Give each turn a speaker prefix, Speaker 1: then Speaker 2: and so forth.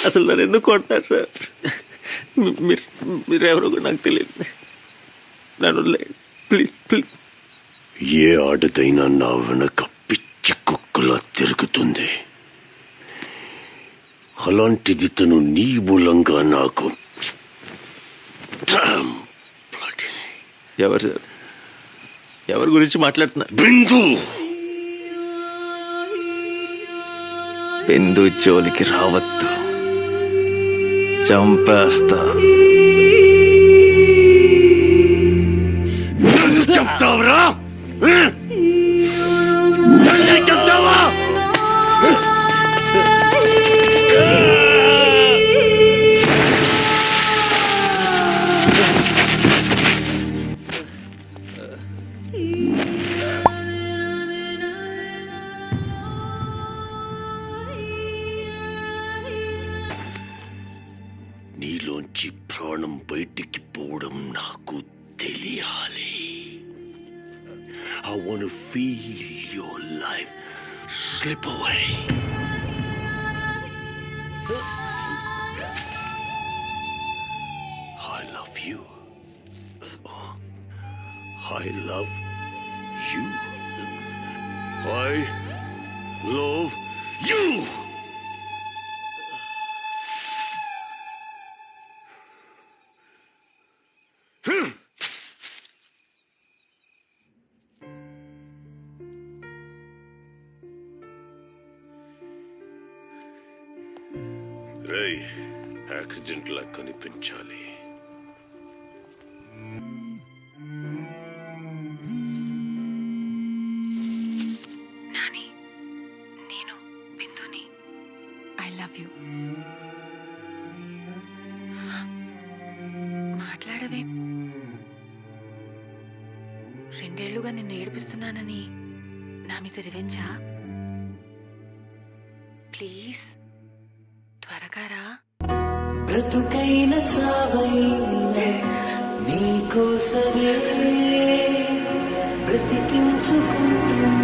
Speaker 1: అసలు నన్ను ఎందుకు కొడతారు సార్? మీరెవరో కూడా నాకు తెలియదు. నన్ను ప్లీజ్ ప్లీజ్.
Speaker 2: ఏ ఆడదైనా నా వెనక పిచ్చి కుక్కలా తిరుగుతుంది. అలాంటిది తను నీ మూలంగా నాకు.
Speaker 1: ఎవరు సార్? ఎవరి గురించి మాట్లాడుతున్నారు?
Speaker 2: బిందు.
Speaker 1: బిందు జోలికి రావద్దు, చంపేస్తా.
Speaker 2: చెప్తావరా? చెప్తావా? నీలోంచి ప్రాణం బయటికి పోవడం నాకు తెలియాలి. I want to feel your life slip away. I love you. I love you. I love you. రేయ్, యాక్సిడెంట్ లా కనిపించాలి.
Speaker 3: నాని, నేను బిందుని. I love you. మాట్లాడవే. 2 ఏళ్లుగా నిన్ను ఏడిపిస్తున్నానని నా మీద రివెంజా? ప్లీజ్ త్వరగా రా.
Speaker 4: బ్రతుకైన చావైనా నీకోసమే బ్రతికించుకుంటున్నా.